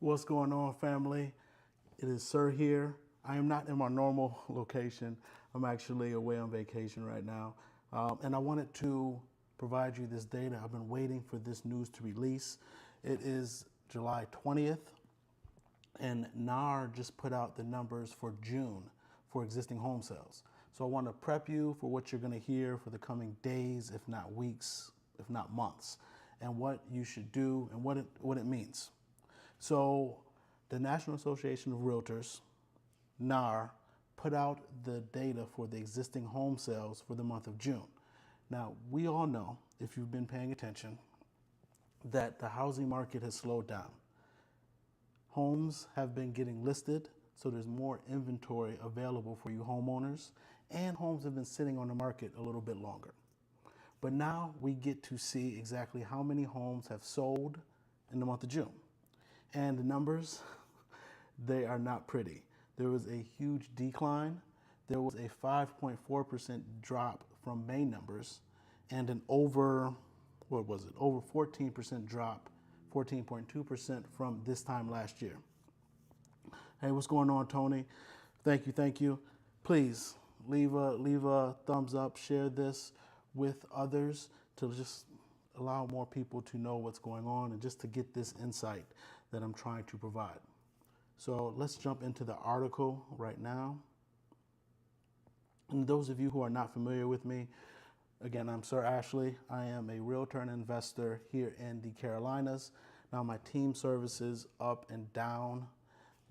What's going on, family? It is Sir here. I am not in my normal location. I'm actually away on vacation right now. And I wanted to provide you this data. I've been waiting for this news to release. It is July 20th, and NAR just put out the numbers for June for existing home sales. So I want to prep you for what you're going to hear for the coming days, if not weeks, if not months, and what you should do and what it means. So the National Association of Realtors, NAR, put out the data for the existing home sales for the month of June. Now, we all know, if you've been paying attention, that the housing market has slowed down. Homes have been getting listed, so there's more inventory available for you homeowners, and homes have been sitting on the market a little bit longer. But now we get to see exactly how many homes have sold in the month of June. And the numbers, they are not pretty. There was a huge decline. There was a 5.4% drop from May numbers and an over 14% drop, 14.2% from this time last year. Hey, what's going on, Tony? Thank you. Please leave a thumbs up, share this with others to just allow more people to know what's going on and just to get this insight that I'm trying to provide. So let's jump into the article right now. And those of you who are not familiar with me, again, I'm Sir Ashley. I am a realtor and investor here in the Carolinas. Now my team services up and down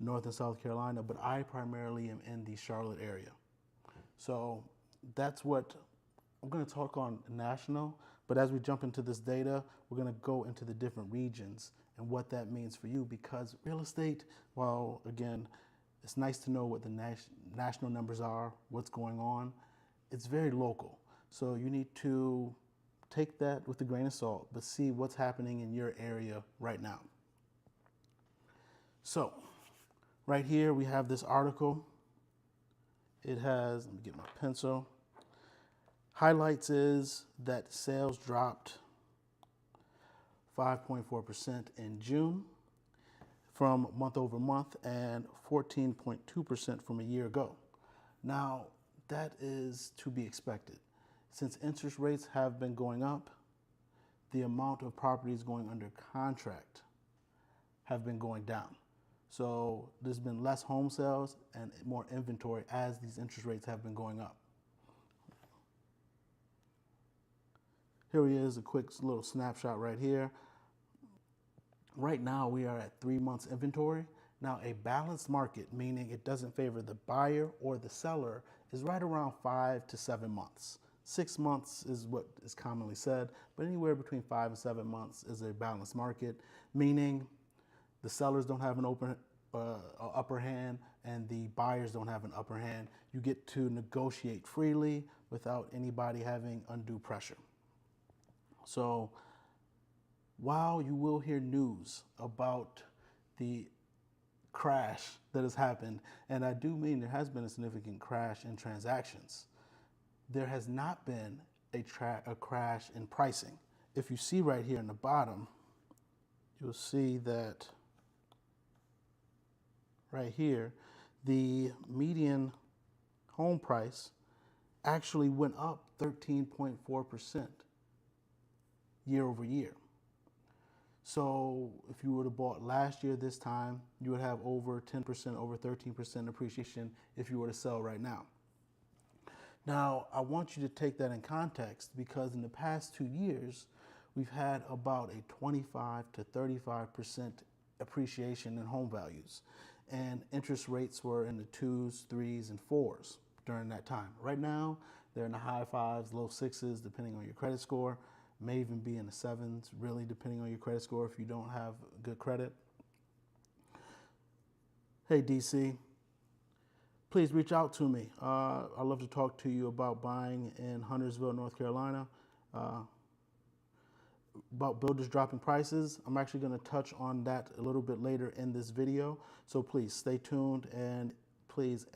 North and South Carolina, but I primarily am in the Charlotte area. So that's what I'm going to talk on national, but as we jump into this data, we're going to go into the different regions and what that means for you, because real estate, well, again, it's nice to know what the national numbers are, what's going on. It's very local. So you need to take that with a grain of salt, but see what's happening in your area right now. So right here, we have this article. It has, let me get my pencil. Highlights is that sales dropped 5.4% in June from month over month and 14.2% from a year ago. Now, that is to be expected. Since interest rates have been going up, the amount of properties going under contract have been going down. So there's been less home sales and more inventory as these interest rates have been going up. Here he is, a quick little snapshot right here. Right now, we are at 3 months inventory. Now, a balanced market, meaning it doesn't favor the buyer or the seller, is right around 5 to 7 months. 6 months is what is commonly said, but anywhere between 5 and 7 months is a balanced market, meaning the sellers don't have an upper hand and the buyers don't have an upper hand. You get to negotiate freely without anybody having undue pressure. So while you will hear news about the crash that has happened, and I do mean there has been a significant crash in transactions, there has not been a crash in pricing. If you see right here in the bottom, you'll see that right here, the median home price actually went up 13.4% year over year. So if you would have bought last year this time, you would have over 10%, over 13% appreciation if you were to sell right now. Now, I want you to take that in context, because in the past 2 years, we've had about a 25 to 35% appreciation in home values. And interest rates were in the 2s, 3s, and 4s during that time. Right now, they're in the high 5s, low 6s, depending on your credit score. May even be in the 7s, really, depending on your credit score if you don't have good credit. Hey, DC, please reach out to me. I'd love to talk to you about buying in Huntersville, North Carolina. About builders dropping prices. I'm actually going to touch on that a little bit later in this video. So please stay tuned and please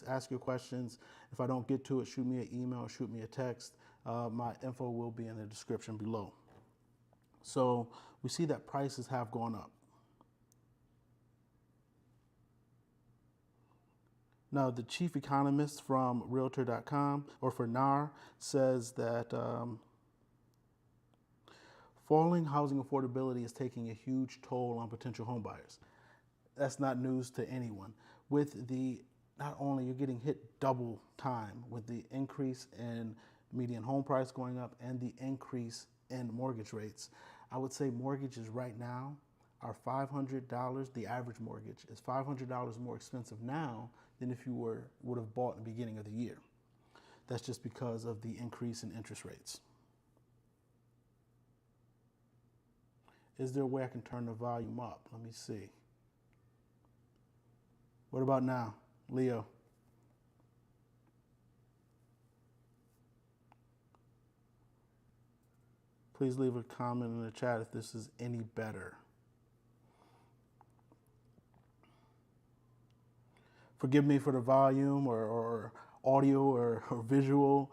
ask your questions. If I don't get to it, shoot me an email, shoot me a text. My info will be in the description below. So we see that prices have gone up. Now, the chief economist from Realtor.com, or for NAR, says that falling housing affordability is taking a huge toll on potential homebuyers. That's not news to anyone. With the, not only you're getting hit double time with the increase in median home price going up and the increase in mortgage rates. I would say mortgages right now are $500. The average mortgage is $500 more expensive now than if you would have bought in the beginning of the year. That's just because of the increase in interest rates. Is there a way I can turn the volume up? Let me see. What about now, Leo? Please leave a comment in the chat if this is any better. Forgive me for the volume or audio or visual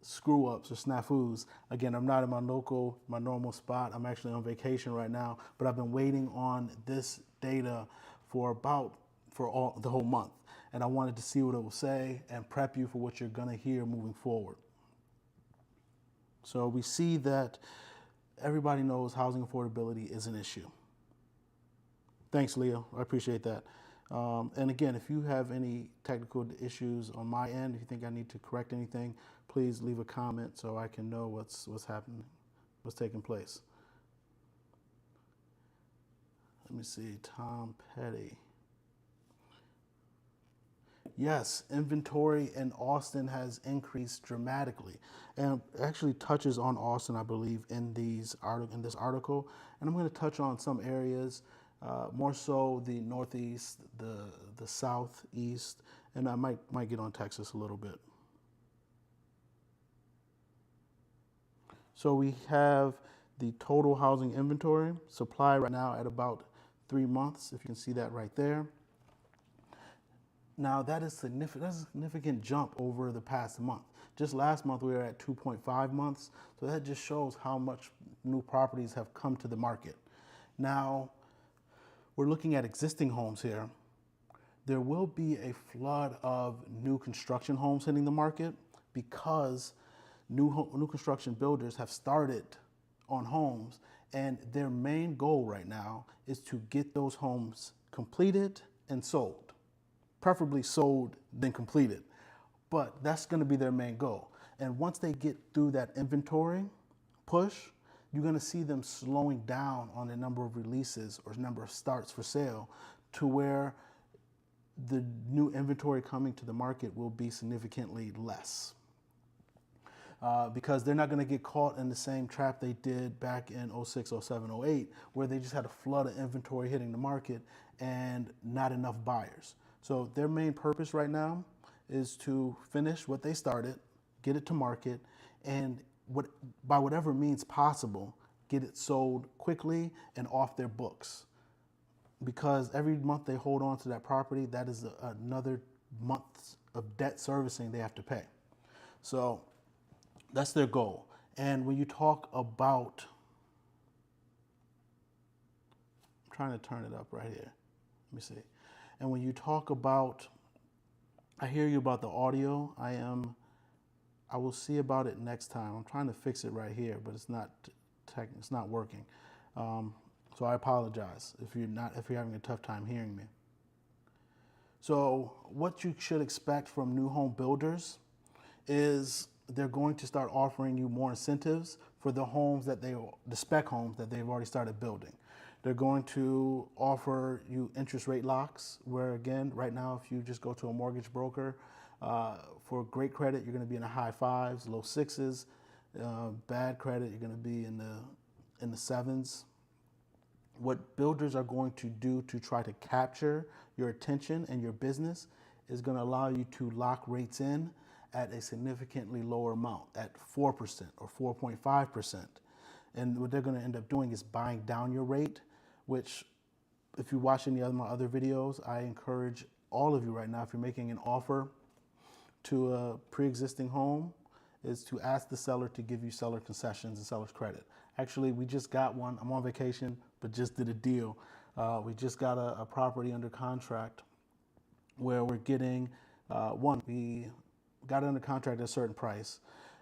screw ups or snafus. Again, I'm not in my normal spot. I'm actually on vacation right now, but I've been waiting on this data for the whole month. And I wanted to see what it will say and prep you for what you're gonna hear moving forward. So we see that everybody knows housing affordability is an issue. Thanks, Leo. I appreciate that. And again, if you have any technical issues on my end, if you think I need to correct anything, please leave a comment so I can know what's happening, what's taking place. Let me see, Tom Petty. Yes, inventory in Austin has increased dramatically, and actually touches on Austin, I believe, in this article. And I'm going to touch on some areas, more so the Northeast, the Southeast, and I might get on Texas a little bit. So we have the total housing inventory supply right now at about 3 months, if you can see that right there. Now that is significant. That's a significant jump over the past month. Just last month we were at 2.5 months, so that just shows how much new properties have come to the market. Now we're looking at existing homes here. There will be a flood of new construction homes hitting the market because new construction builders have started on homes, and their main goal right now is to get those homes completed and sold. Preferably sold than completed, but that's going to be their main goal. And once they get through that inventory push, you're going to see them slowing down on the number of releases or number of starts for sale to where the new inventory coming to the market will be significantly less. Because they're not going to get caught in the same trap they did back in 06, 07, 08, where they just had a flood of inventory hitting the market and not enough buyers. So their main purpose right now is to finish what they started, get it to market, and by whatever means possible, get it sold quickly and off their books. Because every month they hold on to that property, that is another month of debt servicing they have to pay. So that's their goal. And when you talk about, I'm trying to turn it up right here. Let me see. And when you talk about, I hear you about the audio. I will see about it next time. I'm trying to fix it right here, but it's not working. So I apologize if you're having a tough time hearing me. So what you should expect from new home builders is they're going to start offering you more incentives for the spec homes that they've already started building. They're going to offer you interest rate locks, where again, right now, if you just go to a mortgage broker, for great credit, you're going to be in the high 5s, low 6s. Bad credit, you're going to be in the 7s. What builders are going to do to try to capture your attention and your business is going to allow you to lock rates in at a significantly lower amount, at 4% or 4.5%. And what they're going to end up doing is buying down your rate, which, if you watch any of my other videos, I encourage all of you right now, if you're making an offer to a pre-existing home, is to ask the seller to give you seller concessions and seller's credit. Actually, we just got one. I'm on vacation, but just did a deal. We just got a property under contract where we're getting, we got it under contract at a certain price.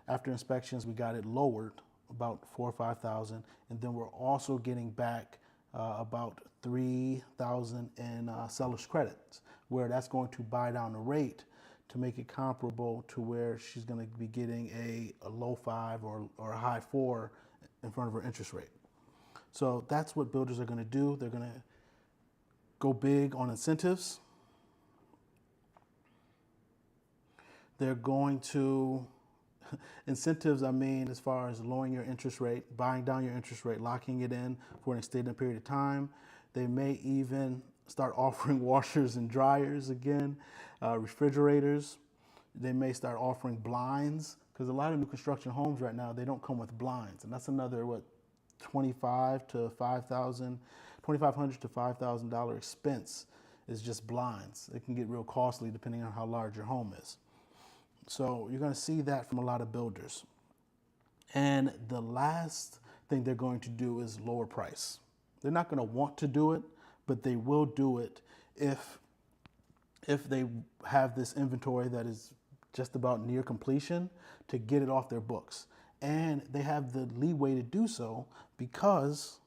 After inspections, we got it lowered about 4 or 5,000, and then we're also getting back about 3,000 in seller's credits, where that's going to buy down the rate to make it comparable to where she's going to be getting a low 5 or a high 4 in front of her interest rate. So that's what builders are going to do. They're going to go big on incentives. They're going to, incentives, I mean, as far as lowering your interest rate, buying down your interest rate, locking it in for an extended period of time. They may even start offering washers and dryers again, refrigerators. They may start offering blinds, because a lot of new construction homes right now, they don't come with blinds. And that's another, what, $2,500 to $5,000 expense is just blinds. It can get real costly depending on how large your home is. So you're going to see that from a lot of builders. And the last thing they're going to do is lower price. They're not going to want to do it, but they will do it if they have this inventory that is just about near completion, to get it off their books. And they have the leeway to do so because,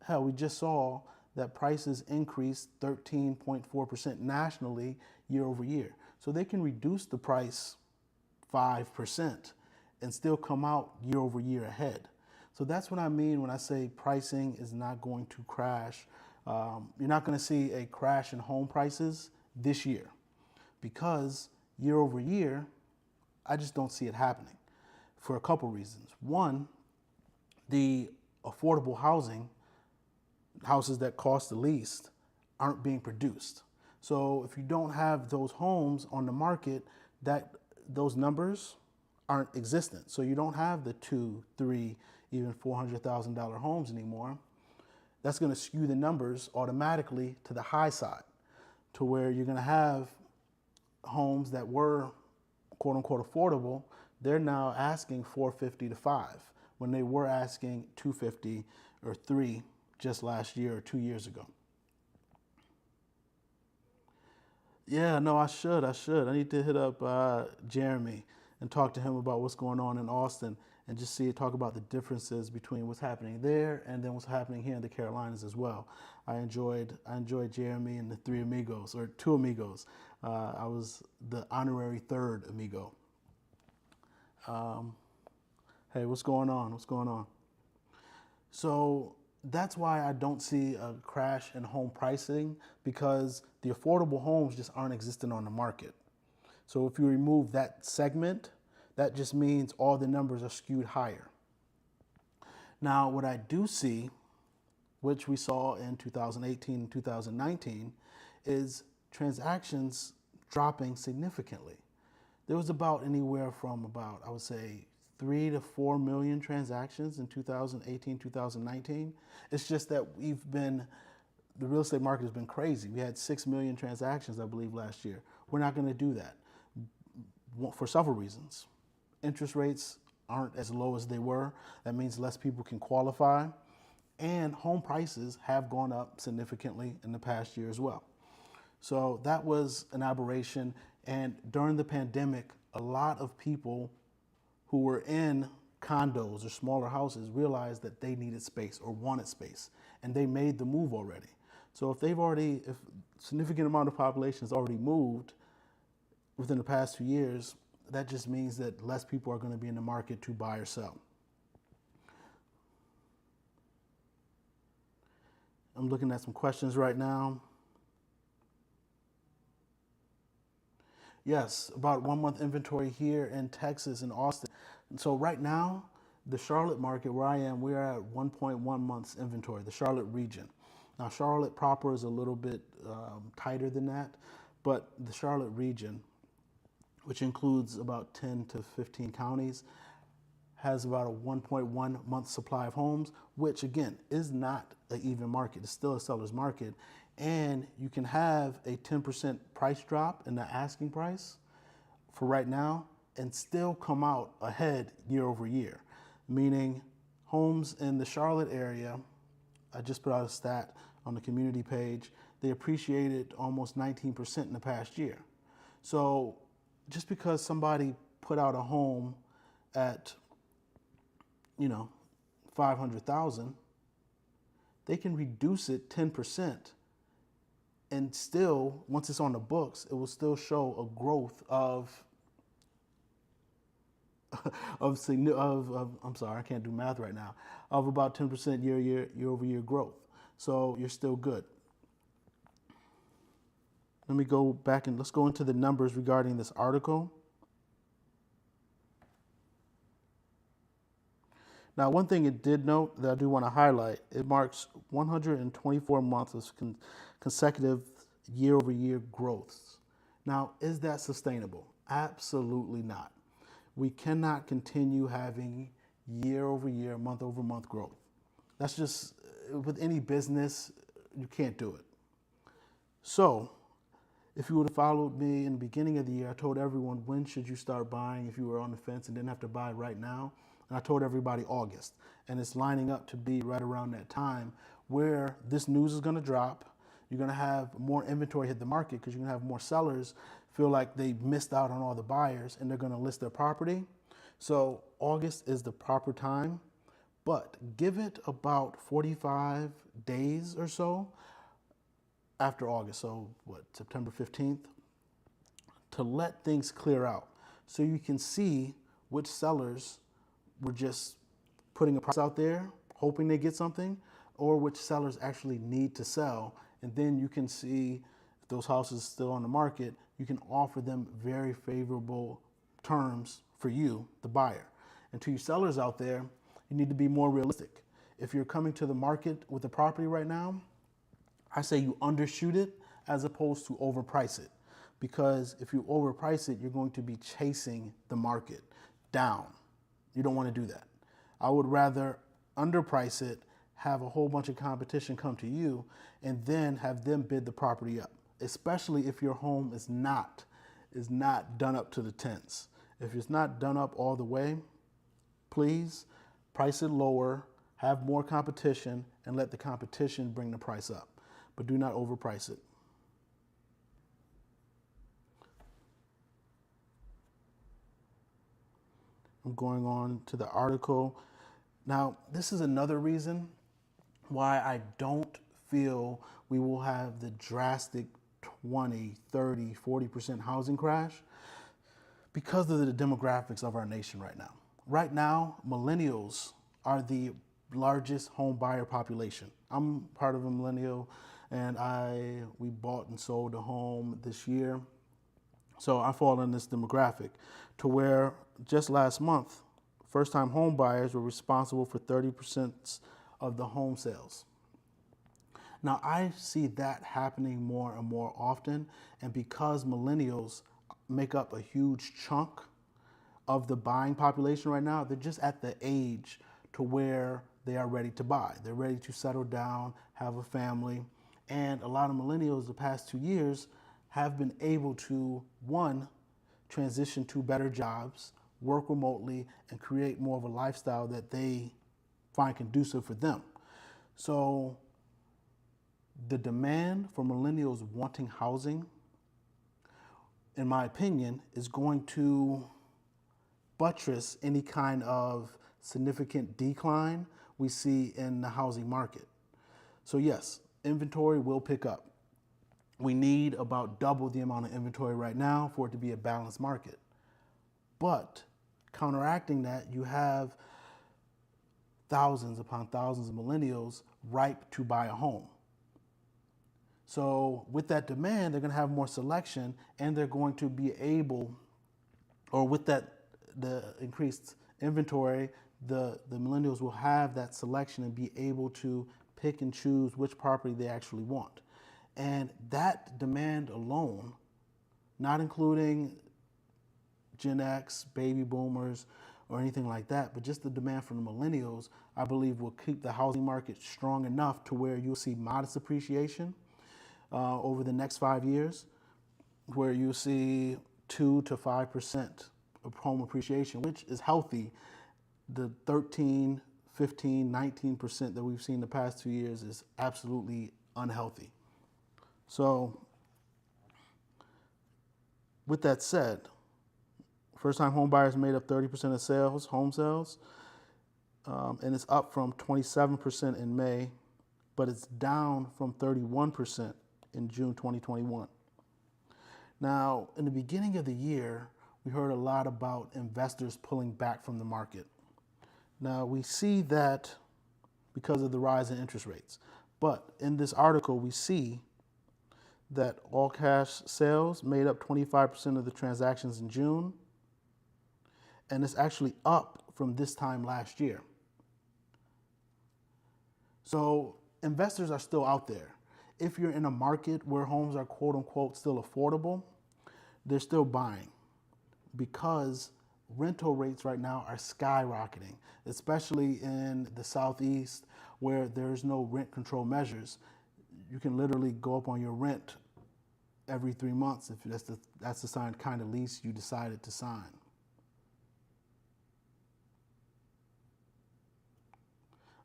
hell, we just saw that prices increased 13.4% nationally year over year. So they can reduce the price 5% and still come out year over year ahead. So that's what I mean when I say pricing is not going to crash. You're not going to see a crash in home prices this year, because year over year, I just don't see it happening for a couple reasons. One, the affordable housing, houses that cost the least, aren't being produced. So if you don't have those homes on the market, those numbers aren't existent. So you don't have the $200,000, $300,000, even $400,000 homes anymore. That's going to skew the numbers automatically to the high side, to where you're going to have homes that were quote unquote affordable. They're now asking $450,000 to $500,000 when they were asking $250,000 or $300,000 just last year or 2 years ago. Yeah, no, I should. I need to hit up Jeremy and talk to him about what's going on in Austin, and just talk about the differences between what's happening there and then what's happening here in the Carolinas as well. I enjoyed Jeremy and the three amigos, or two amigos. I was the honorary third amigo. Hey, what's going on? What's going on? So that's why I don't see a crash in home pricing, because the affordable homes just aren't existing on the market. So if you remove that segment, that just means all the numbers are skewed higher. Now, what I do see, which we saw in 2018 and 2019, is transactions dropping significantly. There was about anywhere from about, I would say, 3 to 4 million transactions in 2018, 2019. It's just that the real estate market has been crazy. We had 6 million transactions, I believe, last year. We're not going to do that for several reasons. Interest rates aren't as low as they were. That means less people can qualify. And home prices have gone up significantly in the past year as well. So that was an aberration. And during the pandemic, a lot of people who were in condos or smaller houses realized that they needed space or wanted space, and they made the move already. So if a significant amount of population has already moved within the past 2 years, that just means that less people are going to be in the market to buy or sell. I'm looking at some questions right now. Yes, about 1 month inventory here in Texas and Austin. And so right now, the Charlotte market where I am, we're at 1.1 months inventory, the Charlotte region. Now, Charlotte proper is a little bit tighter than that, but the Charlotte region, which includes about 10 to 15 counties, has about a 1.1 month supply of homes, which again is not an even market. It's still a seller's market. And you can have a 10% price drop in the asking price for right now and still come out ahead year over year. Meaning homes in the Charlotte area, I just put out a stat on the community page they appreciated almost 19% in the past year. So just because somebody put out a home at, 500,000, they can reduce it 10%, and still, once it's on the books, it will still show a growth of I'm sorry, I can't do math right now, of about 10% year over year growth. So you're still good. Let me go back and let's go into the numbers regarding this article. Now, one thing it did note that I do want to highlight, it marks 124 months of consecutive year-over-year growths. Now, is that sustainable? Absolutely not. We cannot continue having year-over-year, month-over-month growth. That's just, with any business, you can't do it. So, if you would have followed me in the beginning of the year, I told everyone, when should you start buying if you were on the fence and didn't have to buy right now? And I told everybody August. And it's lining up to be right around that time where this news is going to drop. You're going to have more inventory hit the market because you're going to have more sellers feel like they missed out on all the buyers and they're going to list their property. So August is the proper time, but give it about 45 days or so after August, so September 15th, to let things clear out so you can see which sellers were just putting a price out there, hoping they get something, or which sellers actually need to sell. And then you can see if those houses are still on the market, you can offer them very favorable terms for you, the buyer. And to you sellers out there, you need to be more realistic. If you're coming to the market with a property right now, I say you undershoot it as opposed to overprice it. Because if you overprice it, you're going to be chasing the market down. You don't want to do that. I would rather underprice it, have a whole bunch of competition come to you, and then have them bid the property up, especially if your home is not done up to the tens. If it's not done up all the way, please price it lower, have more competition, and let the competition bring the price up. But do not overprice it. I'm going on to the article. Now, this is another reason why I don't feel we will have the drastic 20, 30, 40% housing crash because of the demographics of our nation right now. Right now, millennials are the largest home buyer population. I'm part of a millennial, and we bought and sold a home this year. So I fall in this demographic to where just last month, first-time home buyers were responsible for 30% of the home sales. Now, I see that happening more and more often, and because millennials make up a huge chunk of the buying population right now, they're just at the age to where they are ready to buy. They're ready to settle down, have a family, and a lot of millennials the past 2 years have been able to, one, transition to better jobs, work remotely, and create more of a lifestyle that they find conducive for them. So the demand for millennials wanting housing, in my opinion, is going to buttress any kind of significant decline we see in the housing market. So yes, inventory will pick up. We need about double the amount of inventory right now for it to be a balanced market. But counteracting that, you have thousands upon thousands of millennials ripe to buy a home. So with that demand, they're going to have more selection, and they're going to be able, or with that, the increased inventory, the millennials will have that selection and be able to pick and choose which property they actually want. And that demand alone, not including Gen X, baby boomers, or anything like that, but just the demand from the millennials, I believe will keep the housing market strong enough to where you'll see modest appreciation over the next 5 years, where you'll see 2 to 5% of home appreciation, which is healthy. The 13, 15, 19% that we've seen the past 2 years is absolutely unhealthy. So with that said, first-time home buyers made up 30% of sales, home sales, and it's up from 27% in May, but it's down from 31% in June 2021. Now, in the beginning of the year, we heard a lot about investors pulling back from the market. Now, we see that because of the rise in interest rates. But in this article, we see that all cash sales made up 25% of the transactions in June, and it's actually up from this time last year. So investors are still out there. If you're in a market where homes are quote unquote still affordable, they're still buying because rental rates right now are skyrocketing, especially in the Southeast where there's no rent control measures. You can literally go up on your rent every 3 months if that's the sign kind of lease you decided to sign.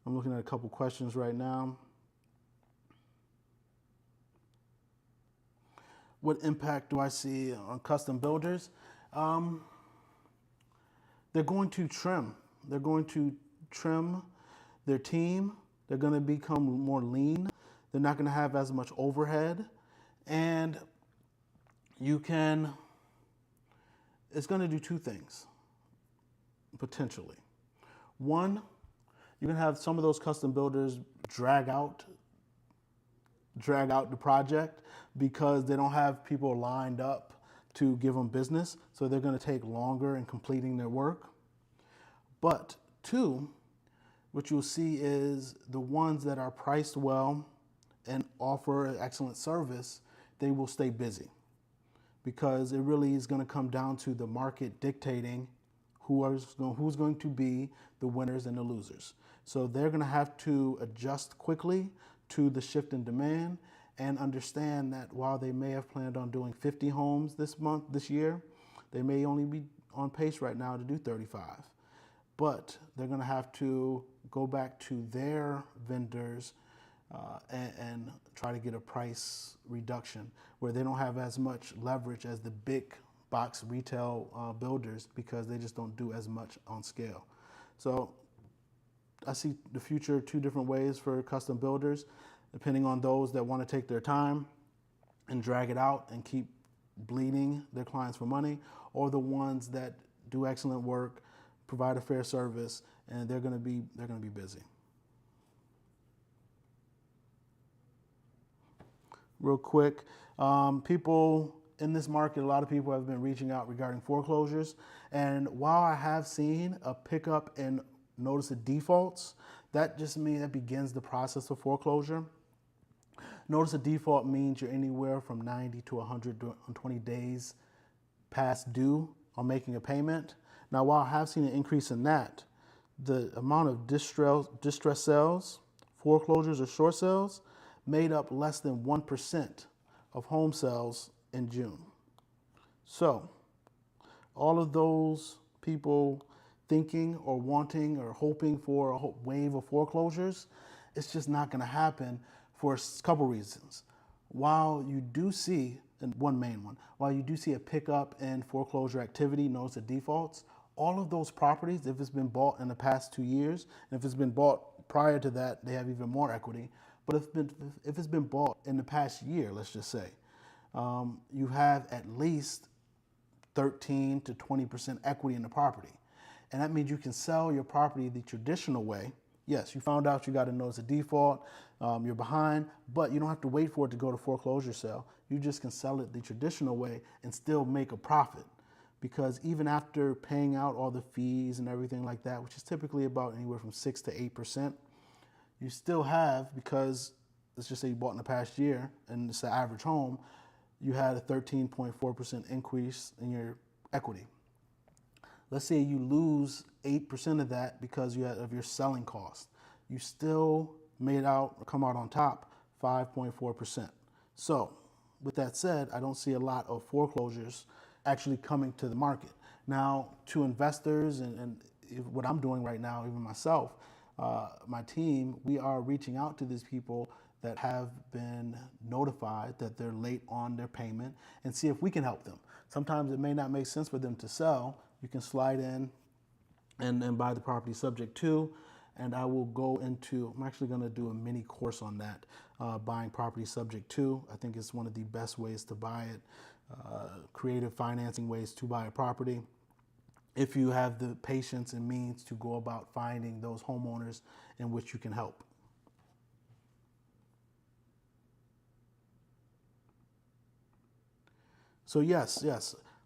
I'm looking at a couple questions right now. What impact do I see on custom builders? They're going to trim. They're going to trim their team. They're going to become more lean. They're not going to have as much overhead. And it's going to do two things, potentially. One, you're going to have some of those custom builders drag out the project because they don't have people lined up to give them business. So they're going to take longer in completing their work. But two, what you'll see is the ones that are priced well and offer excellent service, they will stay busy because it really is going to come down to the market dictating who's going to be the winners and the losers. So they're going to have to adjust quickly to the shift in demand and understand that while they may have planned on doing 50 homes this year, they may only be on pace right now to do 35. But they're going to have to go back to their vendors and try to get a price reduction where they don't have as much leverage as the big box retail builders because they just don't do as much on scale. So I see the future two different ways for custom builders, depending on those that want to take their time and drag it out and keep bleeding their clients for money, or the ones that do excellent work, provide a fair service, and they're going to be busy. Real quick, people in this market, a lot of people have been reaching out regarding foreclosures, and while I have seen a pickup in notice of defaults, that just means that begins the process of foreclosure. Notice of default means you're anywhere from 90 to 120 days past due on making a payment. Now, while I have seen an increase in that, the amount of distress sales, foreclosures, or short sales made up less than 1% of home sales in June. So, all of those people thinking or wanting or hoping for a wave of foreclosures, it's just not going to happen for a couple reasons. While you do see, and one main one, while you do see a pickup in foreclosure activity, notice of defaults, all of those properties, if it's been bought in the past 2 years, and if it's been bought prior to that, they have even more equity. But if it's been bought in the past year, let's just say, you have at least 13 to 20% equity in the property. And that means you can sell your property the traditional way. Yes, you found out you got a notice of default, you're behind, but you don't have to wait for it to go to foreclosure sale. You just can sell it the traditional way and still make a profit. Because even after paying out all the fees and everything like that, which is typically about anywhere from 6 to 8%, you still have, because let's just say you bought in the past year and it's the average home, you had a 13.4% increase in your equity. Let's say you lose 8% of that because of your selling cost. You still come out on top 5.4%. So with that said, I don't see a lot of foreclosures actually coming to the market. Now, to investors and what I'm doing right now, even myself, my team, we are reaching out to these people that have been notified that they're late on their payment and see if we can help them. Sometimes it may not make sense for them to sell. You can slide in and buy the property subject to, and I will go into, I'm actually going to do a mini course on that, buying property subject to. I think it's one of the best ways to buy it, creative financing ways to buy a property, if you have the patience and means to go about finding those homeowners in which you can help. So yes,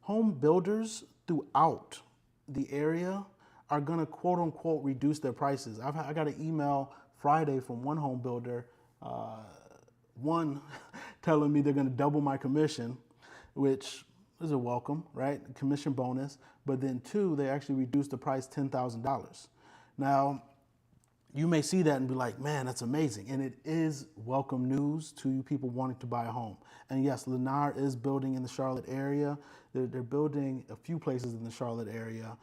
home builders throughout the area are going to quote unquote reduce their prices. I got an email Friday from one home builder, one telling me they're going to double my commission, which is a welcome, right? Commission bonus. But then two, they actually reduced the price $10,000. Now, you may see that and be like, man, that's amazing. And it is welcome news to you people wanting to buy a home. And yes, Lennar is building in the Charlotte area. They're building a few places in the Charlotte area.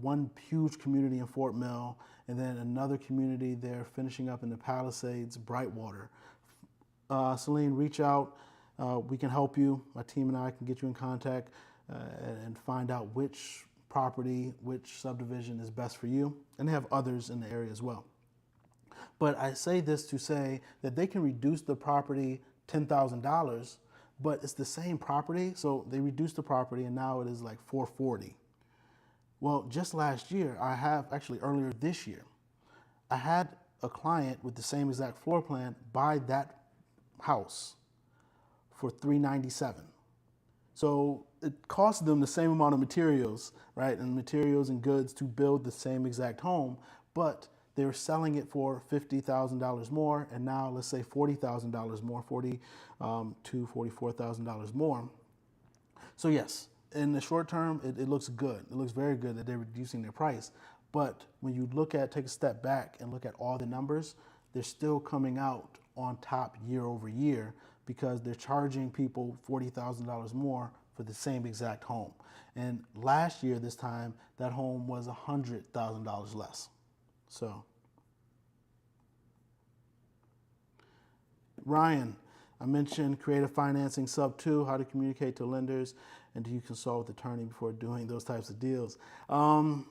One huge community in Fort Mill, and then another community they're finishing up in the Palisades, Brightwater. Celine, reach out. We can help you. My team and I can get you in contact and find out which property, which subdivision is best for you. And they have others in the area as well. But I say this to say that they can reduce the property $10,000, but it's the same property. So they reduced the property and now it is like $440,000. Well, just last year, earlier this year, I had a client with the same exact floor plan buy that house for $397,000. So it cost them the same amount of materials, right, and materials and goods to build the same exact home, but they were selling it for $50,000 more, and now let's say $40,000 more, $44,000 more. So yes, in the short term, it looks good. It looks very good that they're reducing their price. But when you take a step back and look at all the numbers, they're still coming out on top year over year because they're charging people $40,000 more for the same exact home. And last year, this time, that home was $100,000 less. So, Ryan, I mentioned creative financing sub 2, how to communicate to lenders, and do you consult with attorney before doing those types of deals? I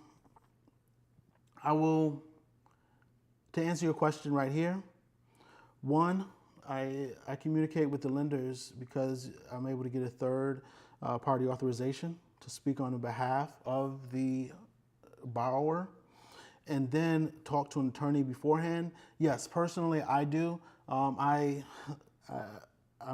will, to answer your question right here, one, I communicate with the lenders because I'm able to get a third party authorization to speak on the behalf of the borrower, and then talk to an attorney beforehand. Yes, personally, I do. I'm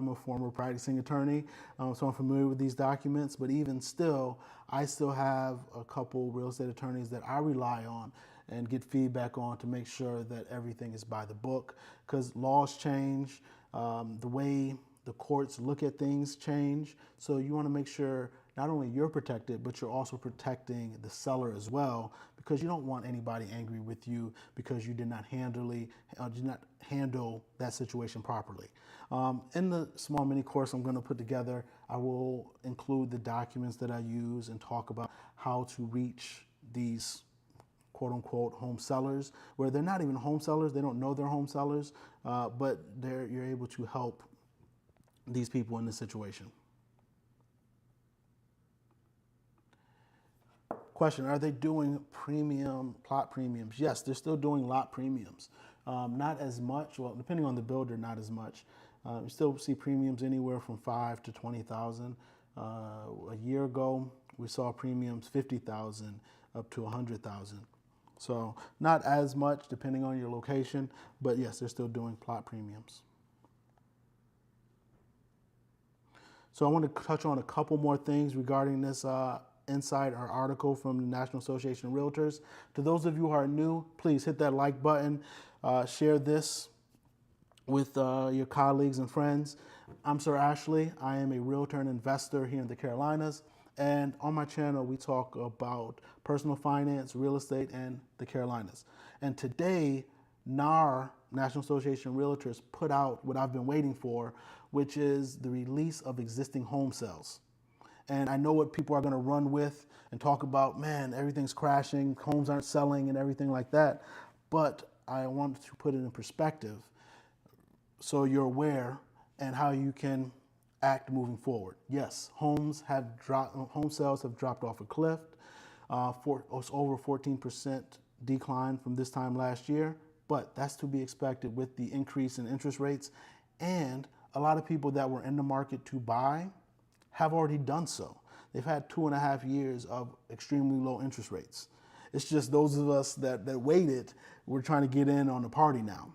a former practicing attorney, so I'm familiar with these documents, but even still, I still have a couple real estate attorneys that I rely on and get feedback on to make sure that everything is by the book, because laws change, the way the courts look at things change, so you want to make sure not only you're protected, but you're also protecting the seller as well, because you don't want anybody angry with you because you did not handle that situation properly. In the small mini course I'm going to put together, I will include the documents that I use and talk about how to reach these quote unquote home sellers, where they're not even home sellers, they don't know they're home sellers, but you're able to help these people in this situation. Question, are they doing plot premiums? Yes, they're still doing lot premiums. Not as much, well, depending on the builder, not as much. You still see premiums anywhere from $5,000 to $20,000. A year ago, we saw premiums $50,000 up to $100,000. So not as much depending on your location, but yes, they're still doing plot premiums. So I want to touch on a couple more things regarding this insight or article from the National Association of Realtors. To those of you who are new, please hit that like button, share this with your colleagues and friends. I'm Sir Ashley. I am a realtor and investor here in the Carolinas. And on my channel, we talk about personal finance, real estate, and the Carolinas. And today, NAR, National Association of Realtors, put out what I've been waiting for, which is the release of existing home sales. And I know what people are going to run with and talk about, man, everything's crashing, homes aren't selling and everything like that. But I want to put it in perspective. so you're aware and how you can act moving forward. Yes, home sales have dropped off a cliff. It's over 14% decline from this time last year, but that's to be expected with the increase in interest rates, and a lot of people that were in the market to buy have already done so. They've had 2.5 years of extremely low interest rates. It's just those of us that waited, we're trying to get in on the party now.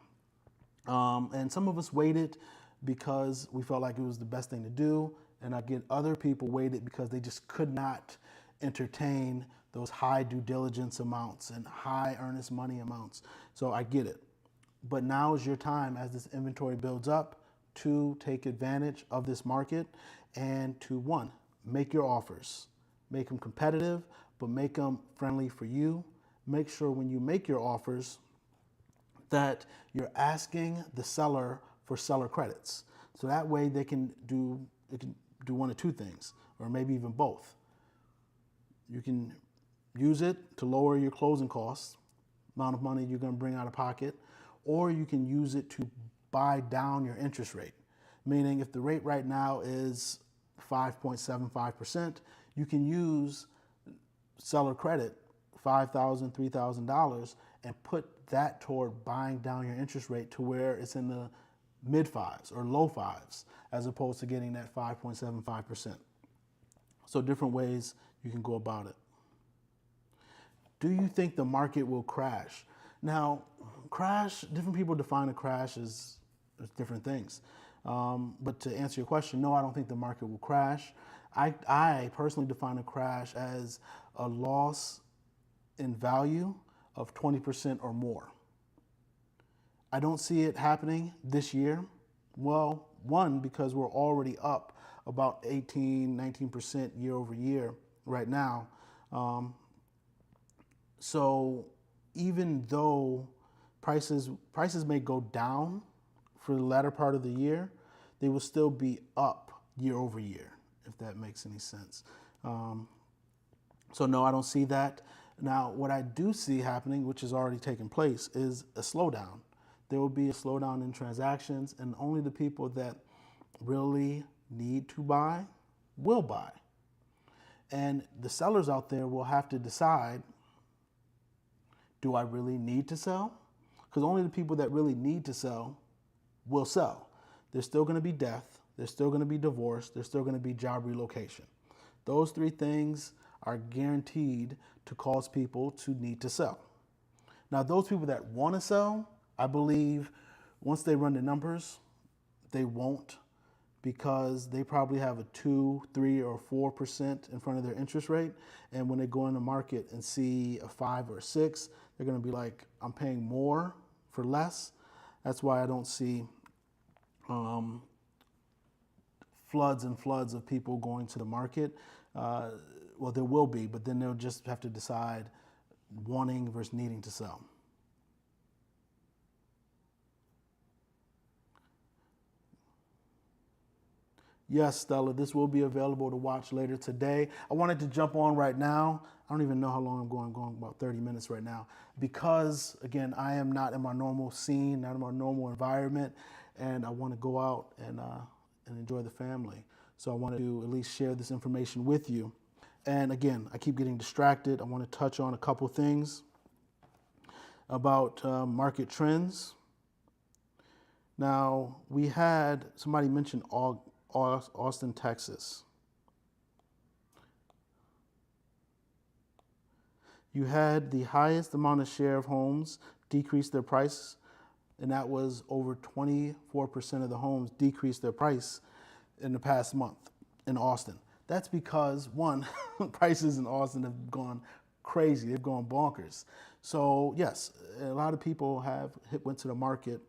And some of us waited because we felt like it was the best thing to do, and I get other people waited because they just could not entertain those high due diligence amounts and high earnest money amounts. So I get it. But now is your time, as this inventory builds up, to take advantage of this market and to, one, make your offers. Make them competitive, but make them friendly for you. Make sure when you make your offers that you're asking the seller for seller credits. So that way they can do one of two things, or maybe even both. You can use it to lower your closing costs, amount of money you're going to bring out of pocket, or you can use it to buy down your interest rate. Meaning if the rate right now is 5.75%, you can use seller credit, $5,000, $3,000, and put that toward buying down your interest rate to where it's in the mid fives or low fives, as opposed to getting that 5.75%. So different ways you can go about it. Do you think the market will crash? Now, crash, different people define a crash as different things. But to answer your question, no, I don't think the market will crash. I personally define a crash as a loss in value of 20% or more. I don't see it happening this year. Well, one, because we're already up about 18, 19% year over year right now. So even though prices may go down for the latter part of the year, they will still be up year over year, if that makes any sense. So no, I don't see that. Now, what I do see happening, which has already taken place, is a slowdown. There will be a slowdown in transactions, and only the people that really need to buy will buy. And the sellers out there will have to decide, do I really need to sell? Because only the people that really need to sell will sell. There's still going to be death. There's still going to be divorce. There's still going to be job relocation. Those three things are guaranteed to cause people to need to sell. Now, those people that want to sell, I believe once they run the numbers, they won't, because they probably have a 2, 3, or 4% in front of their interest rate. And when they go in the market and see a 5 or 6, they're going to be like, I'm paying more for less. That's why I don't see floods and floods of people going to the market. Well, there will be, but then they'll just have to decide wanting versus needing to sell. Yes, Stella, this will be available to watch later today. I wanted to jump on right now. I don't even know how long I'm going about 30 minutes right now, because again, I am not in my normal scene, not in my normal environment, and I want to go out and enjoy the family. So I wanted to at least share this information with you. And again, I keep getting distracted. I want to touch on a couple things about market trends. Now, we had somebody mention Austin, Texas. You had the highest amount of share of homes decrease their price, and that was over 24% of the homes decreased their price in the past month in Austin. That's because, one, prices in Austin have gone crazy. They've gone bonkers. So yes, a lot of people went to the market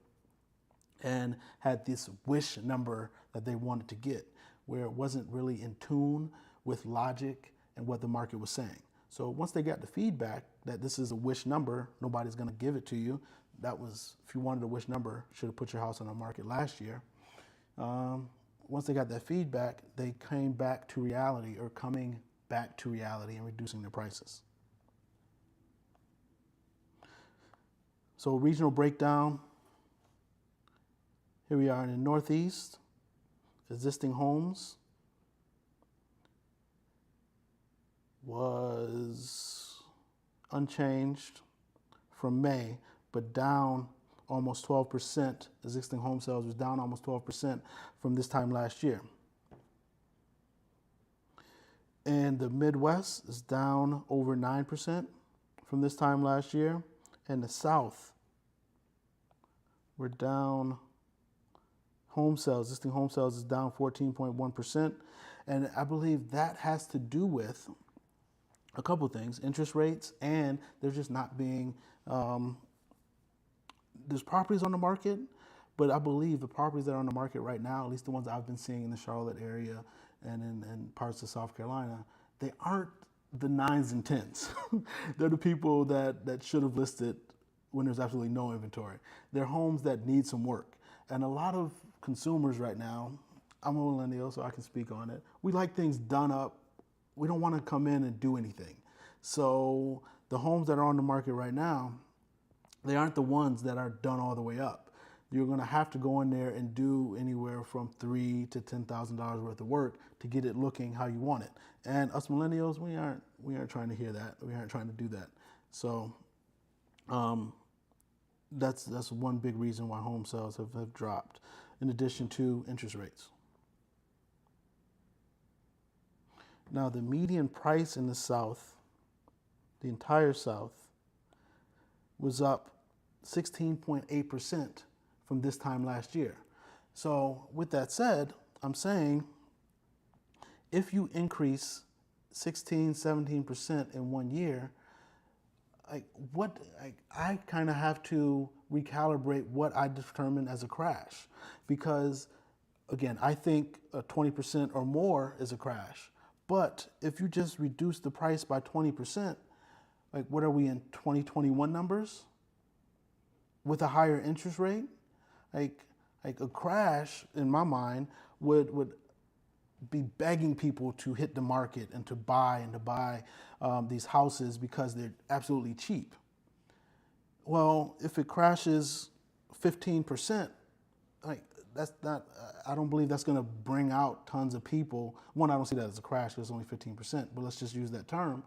and had this wish number that they wanted to get, where it wasn't really in tune with logic and what the market was saying. So once they got the feedback that this is a wish number, nobody's going to give it to you. That was, if you wanted a wish number, should have put your house on the market last year. Once they got that feedback, they came back to reality, or coming back to reality, and reducing their prices. So regional breakdown. Here we are in the Northeast, existing homes was unchanged from May, but down almost 12%. Existing home sales was down almost 12% from this time last year. And the Midwest is down over 9% from this time last year. And the South, we're down, existing home sales is down 14.1%. And I believe that has to do with a couple things: interest rates, and there's just not being, there's properties on the market, but I believe the properties that are on the market right now, at least the ones I've been seeing in the Charlotte area and in parts of South Carolina, they aren't the 9s and 10s. They're the people that should have listed when there's absolutely no inventory. They're homes that need some work. And a lot of consumers right now, I'm a millennial, so I can speak on it. We like things done up. We don't want to come in and do anything. So the homes that are on the market right now, they aren't the ones that are done all the way up. You're going to have to go in there and do anywhere from $3,000 to $10,000 worth of work to get it looking how you want it. And us millennials, we aren't trying to hear that. We aren't trying to do that. So that's one big reason why home sales have dropped, in addition to interest rates. Now, the median price in the South, the entire South, was up 16.8% from this time last year. So with that said, I'm saying if you increase 16, 17% in 1 year, I kind of have to recalibrate what I determine as a crash. Because again, I think a 20% or more is a crash. But if you just reduce the price by 20%, like what are we in 2021 numbers? With a higher interest rate? Like a crash, in my mind, would be begging people to hit the market and to buy these houses because they're absolutely cheap. Well, if it crashes 15%, that's not, I don't believe that's going to bring out tons of people. One, I don't see that as a crash because it's only 15%, but let's just use that term.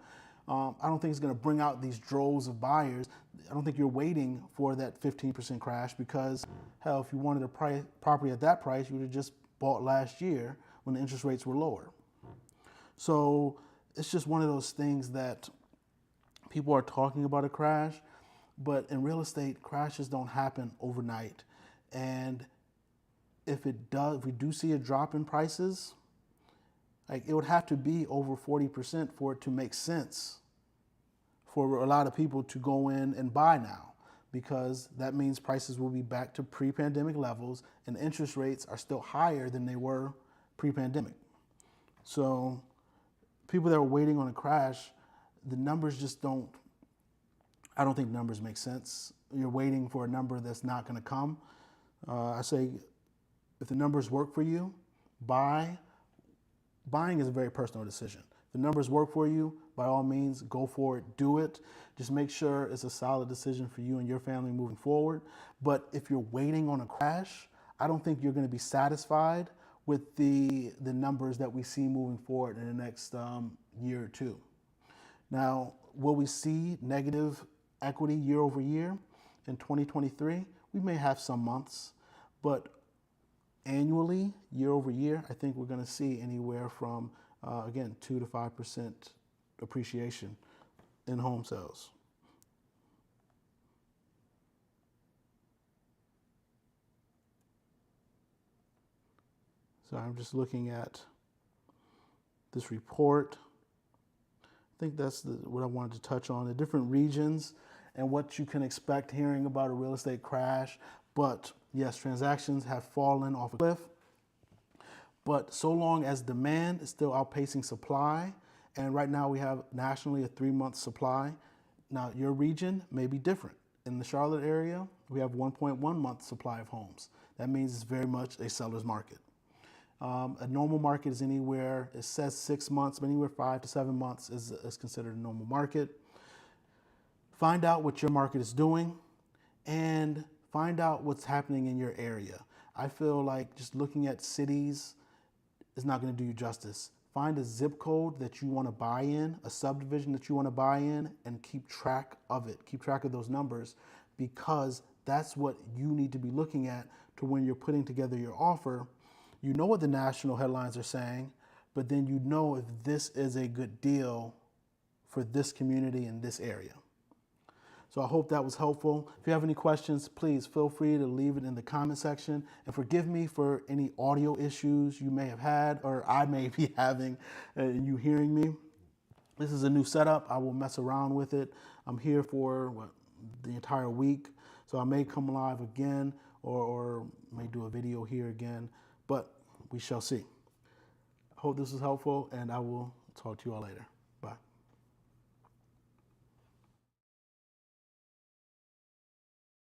I don't think it's going to bring out these droves of buyers. I don't think you're waiting for that 15% crash because, hell, if you wanted a property at that price, you would have just bought last year when the interest rates were lower. So it's just one of those things that people are talking about a crash, but in real estate, crashes don't happen overnight. And if we do see a drop in prices, it would have to be over 40% for it to make sense for a lot of people to go in and buy now, because that means prices will be back to pre-pandemic levels and interest rates are still higher than they were pre-pandemic. So people that are waiting on a crash, the numbers just don't, I don't think numbers make sense. You're waiting for a number that's not going to come. I say, if the numbers work for you, buy. Buying is a very personal decision. If the numbers work for you, by all means, go for it, do it. Just make sure it's a solid decision for you and your family moving forward. But if you're waiting on a crash, I don't think you're going to be satisfied with the numbers that we see moving forward in the next year or two. Now, will we see negative equity year over year in 2023? We may have some months, but annually, year over year, I think we're going to see anywhere from, again, 2 to 5% appreciation in home sales. So I'm just looking at this report. I think that's what I wanted to touch on, the different regions and what you can expect hearing about a real estate crash. But yes, transactions have fallen off a cliff. But so long as demand is still outpacing supply, and right now we have nationally a 3-month supply. Now your region may be different. In the Charlotte area, we have 1.1 month supply of homes. That means it's very much a seller's market. A normal market is anywhere, it says 6 months, but anywhere 5 to 7 months is considered a normal market. Find out what your market is doing and find out what's happening in your area. I feel like just looking at cities is not going to do you justice. Find a zip code that you want to buy in, a subdivision that you want to buy in, and keep track of it. Keep track of those numbers, because that's what you need to be looking at to when you're putting together your offer. You know what the national headlines are saying, but then you know if this is a good deal for this community in this area. So I hope that was helpful. If you have any questions, please feel free to leave it in the comment section. And forgive me for any audio issues you may have had or I may be having and you hearing me. This is a new setup. I will mess around with it. I'm here for the entire week. So I may come live again or may do a video here again, but we shall see. I hope this was helpful, and I will talk to you all later.